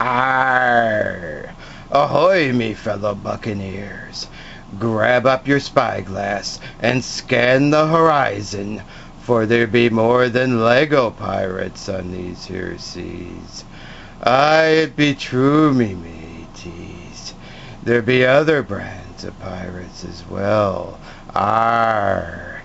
Arr! Ahoy, me fellow buccaneers! Grab up your spyglass and scan the horizon, for there be more than Lego pirates on these here seas. Aye, it be true, me mateys. There be other brands of pirates as well. Arr!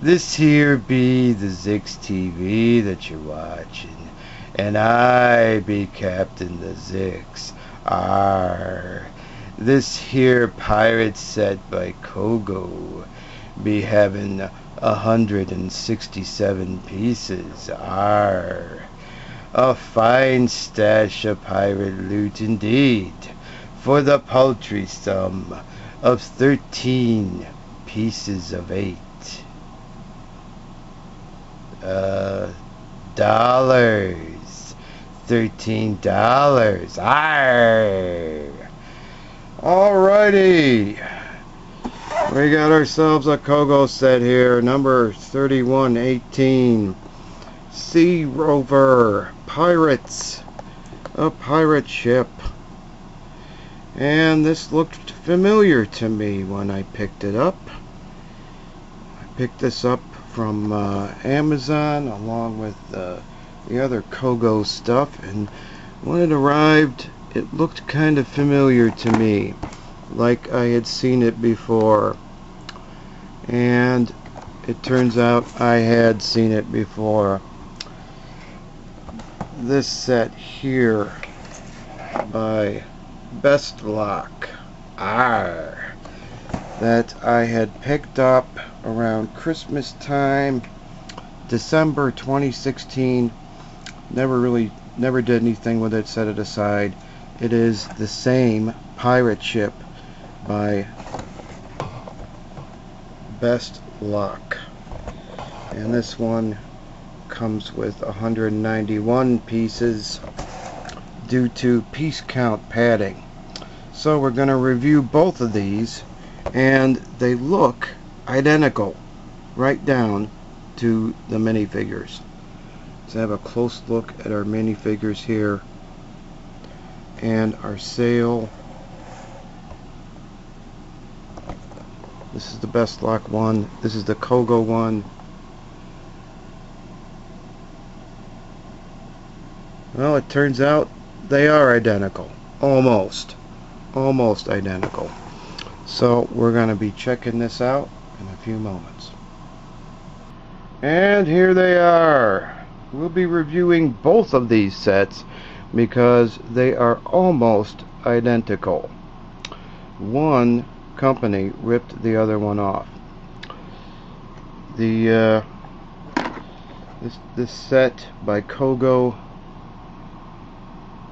This here be the Zix TV that you're watching, and I be Captain the Zix. Arr! This here pirate set by Cogo be having 167 pieces. Arr! A fine stash of pirate loot indeed, for the paltry sum of 13 pieces of 8. Dollars. $13. Arr! Alrighty. We got ourselves a Cogo set here, number 3118. Sea Rover Pirates. A pirate ship. And this looked familiar to me when I picked it up. I picked this up from Amazon along with the other Cogo stuff, and when it arrived it looked kind of familiar to me, like I had seen it before. And it turns out I had seen it before. This set here by Best Lock, that I had picked up around Christmas time, December 2016. Never did anything with it, set it aside. It is the same pirate ship by Best Lock, and this one comes with 191 pieces due to piece count padding. So we're going to review both of these, and they look identical right down to the minifigures. Let's have a close look at our minifigures here, and our sail. This is the Best Lock one. This is the Cogo one. Well, it turns out they are identical. Almost identical. So we're going to be checking this out in a few moments. And here they are. We'll be reviewing both of these sets because they are almost identical. One company ripped the other one off. This set by Cogo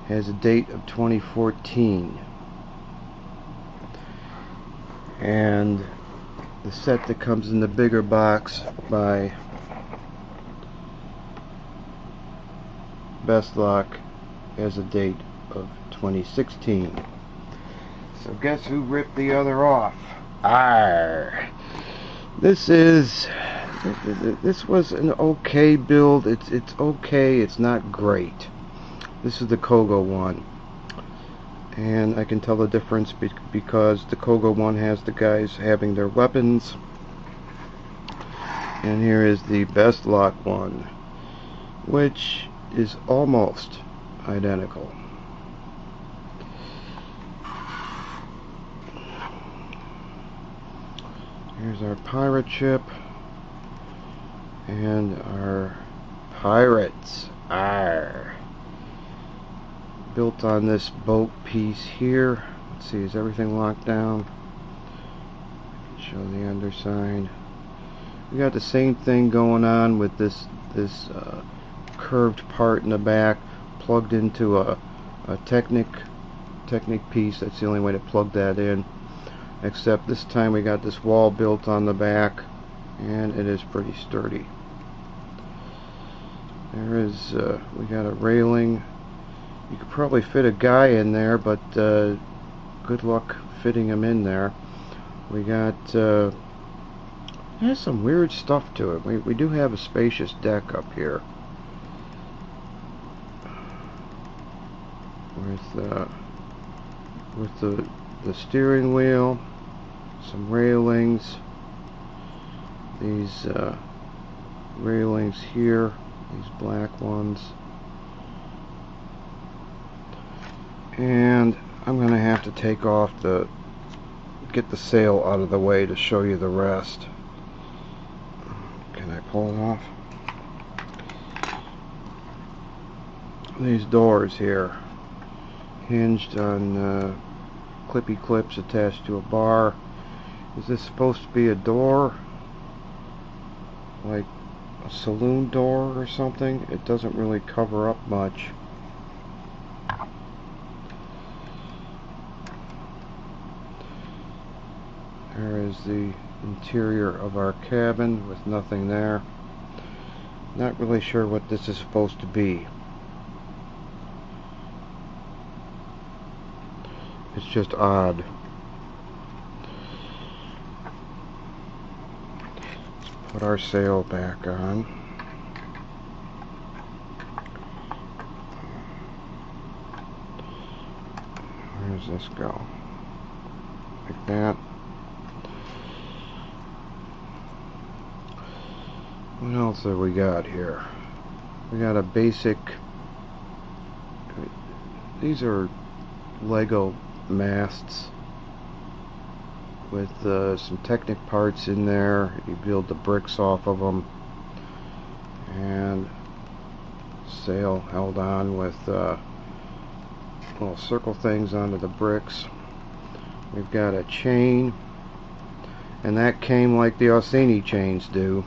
has a date of 2014, and the set that comes in the bigger box by Best Lock has a date of 2016. So guess who ripped the other off? Arr! This was an okay build. It's okay. It's not great. This is the Cogo one, and I can tell the difference because the Cogo one has the guys having their weapons, and here is the Best Lock one, which is almost identical. Here's our pirate ship and our pirates. Arr! Built on this boat piece here. Let's see, is everything locked down? Show the underside. We got the same thing going on with this curved part in the back, plugged into a Technic piece. That's the only way to plug that in. Except this time we got this wall built on the back, and it is pretty sturdy. There is we got a railing. You could probably fit a guy in there, but good luck fitting him in there. We got there's some weird stuff to it. We do have a spacious deck up here. with the steering wheel, some railings. These railings here, these black ones. And I'm going to have to take off get the sail out of the way to show you the rest. Can I pull it off? These doors here, hinged on clippy clips attached to a bar. Is this supposed to be a door? Like a saloon door or something? It doesn't really cover up much. There is the interior of our cabin with nothing there. Not really sure what this is supposed to be. It's just odd. Let's put our sail back on. Where does this go? Like that. What else have we got here? We got a basic, these are Lego masts with some Technic parts in there. You build the bricks off of them, and sail held on with little circle things onto the bricks. We've got a chain, and that came like the Orsini chains do,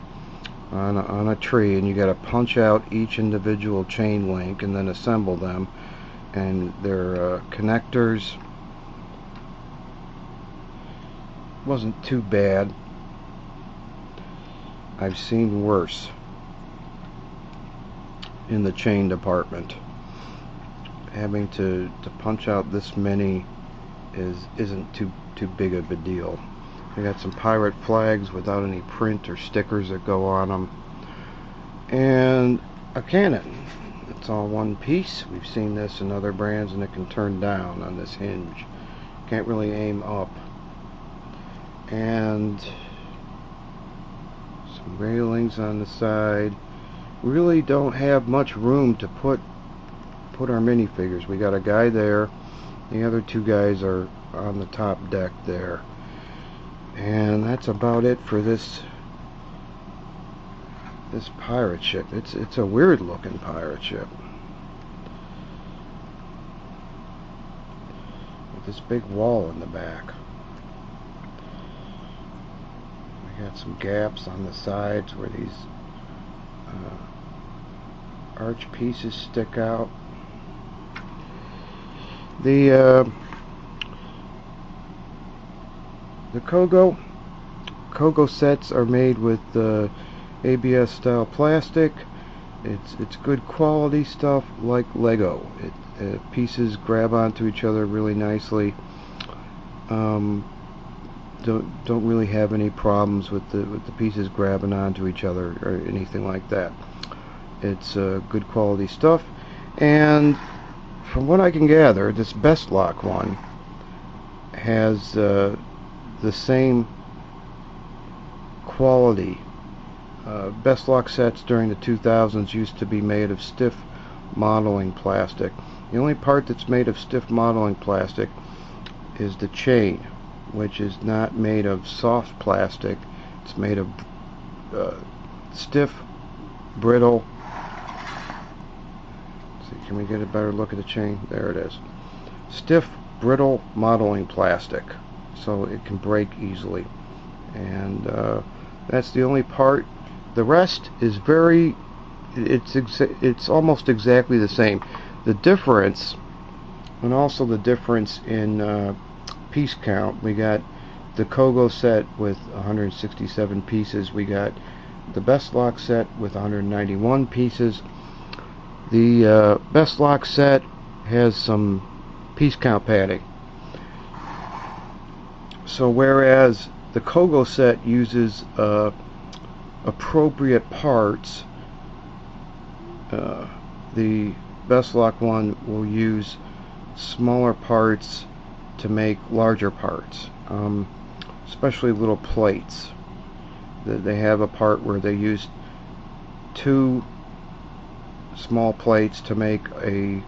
on a tree, and you got to punch out each individual chain link and then assemble them. And their connectors wasn't too bad. I've seen worse in the chain department. Having to punch out this many isn't too big of a deal. We got some pirate flags without any print or stickers that go on them, and a cannon. It's all one piece. We've seen this in other brands, and it can turn down on this hinge. Can't really aim up. And some railings on the side. Really don't have much room to put our minifigures. We got a guy there. The other two guys are on the top deck there. And that's about it for this pirate ship. It's a weird looking pirate ship with this big wall in the back. We got some gaps on the sides where these arch pieces stick out. The Cogo sets are made with ABS style plastic. It's good quality stuff, like Lego. Pieces grab onto each other really nicely. Don't really have any problems with the pieces grabbing onto each other or anything like that. It's good quality stuff, and from what I can gather, this Best Lock one has the same quality. Best Lock sets during the 2000s used to be made of stiff modeling plastic. The only part that's made of stiff modeling plastic is the chain, which is not made of soft plastic. It's made of stiff, brittle. Let's see, can we get a better look at the chain? There it is. Stiff, brittle modeling plastic, so it can break easily. And that's the only part. The rest is it's almost exactly the same. The difference, and also the difference in piece count, we got the Cogo set with 167 pieces. We got the Best Lock set with 191 pieces. The Best Lock set has some piece count padding. So whereas the Cogo set uses appropriate parts, the Best Lock one will use smaller parts to make larger parts, especially little plates. They have a part where they use 2 small plates to make a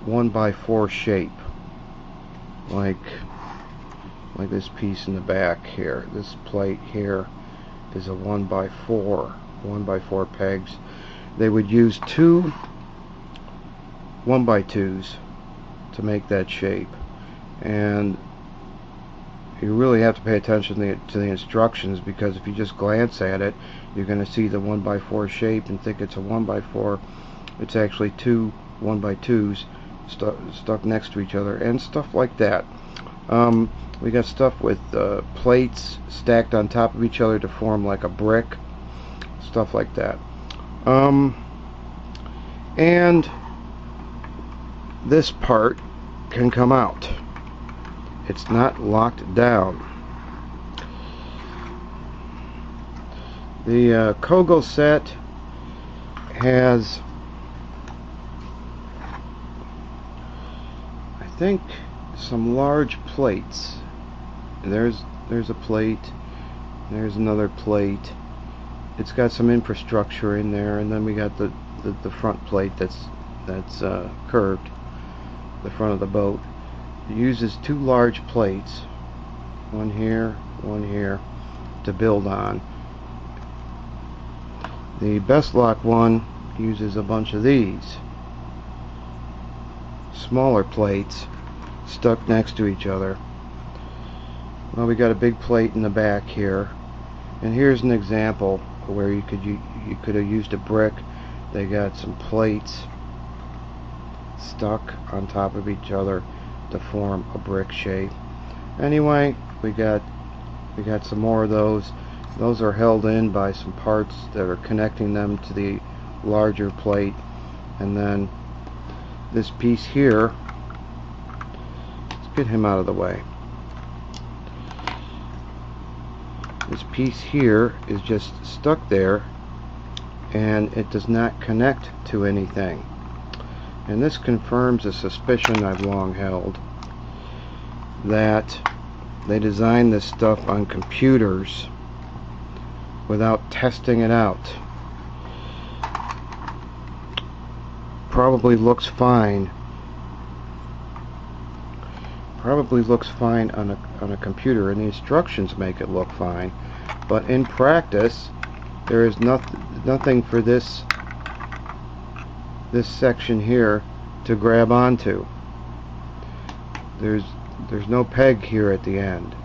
1x4 shape, like this piece in the back here. This plate here is a 1x4 pegs. They would use 2 1x2s to make that shape, and you really have to pay attention to the instructions, because if you just glance at it, you're going to see the 1x4 shape and think it's a 1x4. It's actually 2 1x2s stuck next to each other, and stuff like that. We got stuff with plates stacked on top of each other to form like a brick, stuff like that. And this part can come out. It's not locked down. The Cogo set has, I think, some large plates. There's a plate. There's another plate. It's got some infrastructure in there, and then we got the front plate that's curved, the front of the boat. It uses 2 large plates, one here, to build on. The Best Lock one uses a bunch of these smaller plates stuck next to each other. Well, we got a big plate in the back here, and here's an example where you could have used a brick. They got some plates stuck on top of each other to form a brick shape. Anyway, we got some more of those. Those are held in by some parts that are connecting them to the larger plate, and then this piece here, let's get him out of the way. This piece here is just stuck there, and it does not connect to anything. And this confirms a suspicion I've long held, that they designed this stuff on computers without testing it out. Probably looks fine. On a computer, and the instructions make it look fine, but in practice there is nothing for this section here to grab onto. There's no peg here at the end.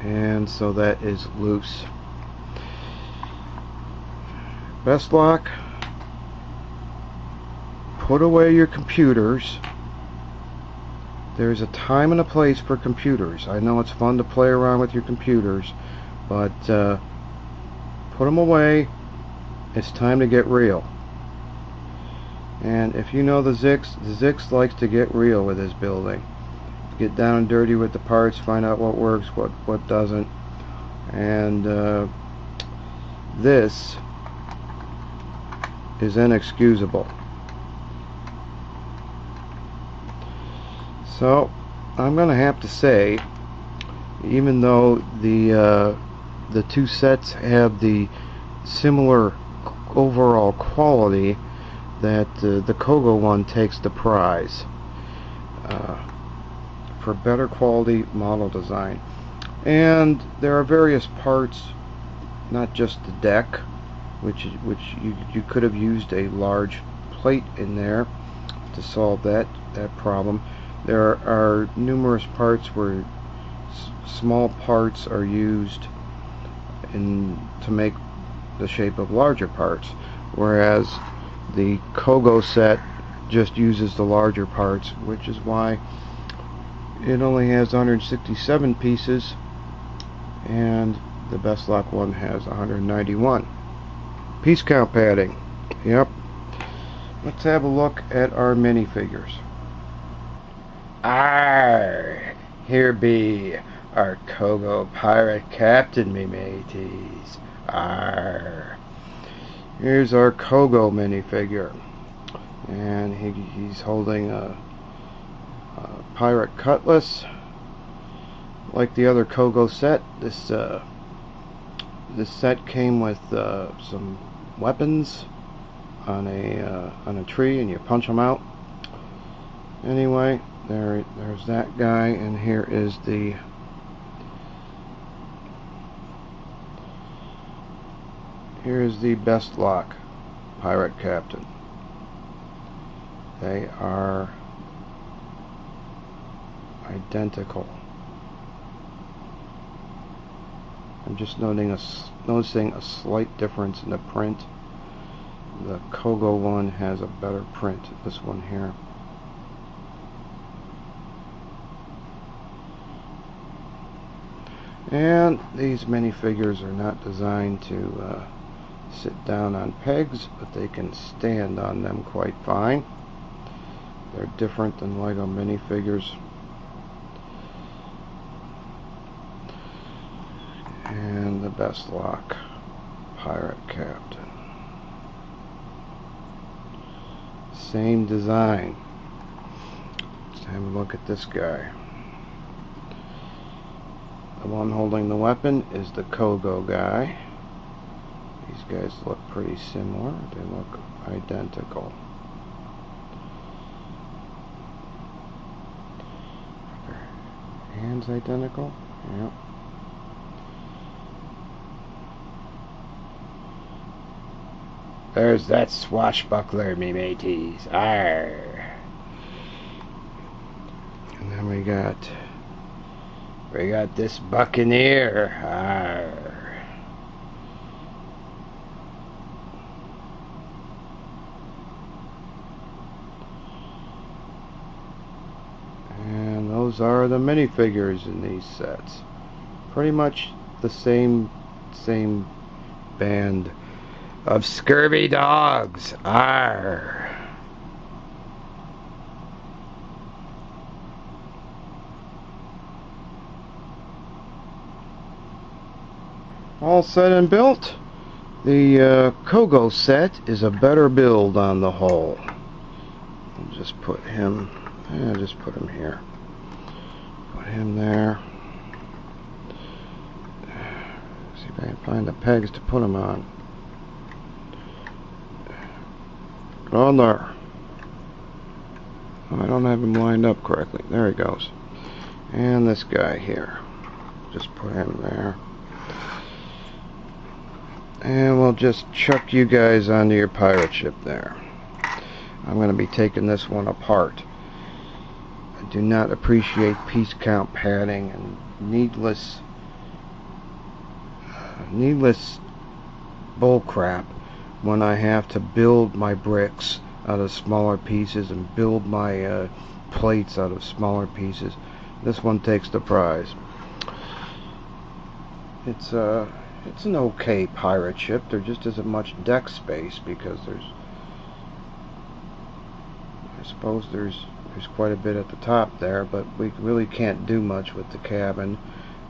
And so that is loose. Best Lock, put away your computers. There's a time and a place for computers. I know it's fun to play around with your computers, but put them away. It's time to get real. And if you know the Zix likes to get real with his building. Get down and dirty with the parts, find out what works, what doesn't. And this is inexcusable. So I'm gonna have to say, even though the 2 sets have the similar overall quality, that the Cogo one takes the prize for better quality model design. And there are various parts, not just the deck, which you could have used a large plate in there to solve that problem. There are numerous parts where small parts are used to make the shape of larger parts, whereas the Cogo set just uses the larger parts, which is why it only has 167 pieces and the Best Lock one has 191. Piece count padding. Yep. Let's have a look at our minifigures. Arr! Here be our Cogo pirate captain, me mateys. Arr! Here's our Cogo minifigure, and he's holding a pirate cutlass. Like the other Cogo set, this set came with some weapons on a tree, and you punch them out. Anyway, there's that guy, and here's the best lock pirate captain. They are identical. I'm just noticing a slight difference in the print. The Cogo one has a better print, this one here. And these minifigures are not designed to sit down on pegs, but they can stand on them quite fine. They're different than Lego minifigures. And the best lock pirate captain. Same design. Let's have a look at this guy. The one holding the weapon is the Cogo guy. These guys look pretty similar. They look identical. Their hands identical? Yep. There's that swashbuckler, me mateys. Arr. And then we got this buccaneer. Arr. And those are the minifigures in these sets. Pretty much the same band of scurvy dogs. Arr. All set and built, the Cogo set is a better build on the whole. I'll just put him, here. Put him there. See if I can find the pegs to put him on. Get on there. Oh, I don't have him lined up correctly. There he goes. And this guy here. Just put him there. And we'll just chuck you guys onto your pirate ship there. I'm going to be taking this one apart. I do not appreciate piece count padding and needless bullcrap when I have to build my bricks out of smaller pieces and build my plates out of smaller pieces. This one takes the prize. It's an okay pirate ship. There just isn't much deck space because I suppose there's quite a bit at the top there, but we really can't do much with the cabin.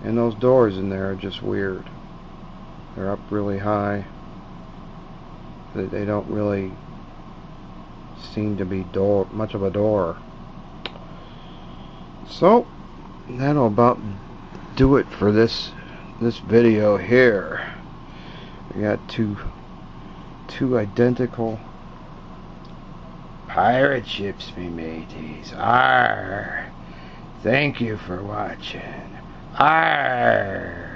And those doors in there are just weird. They're up really high. They don't really seem to be much of a door. So that'll about do it for this video here. We got two identical pirate ships, me mateys. Arr! Thank you for watching. Arr!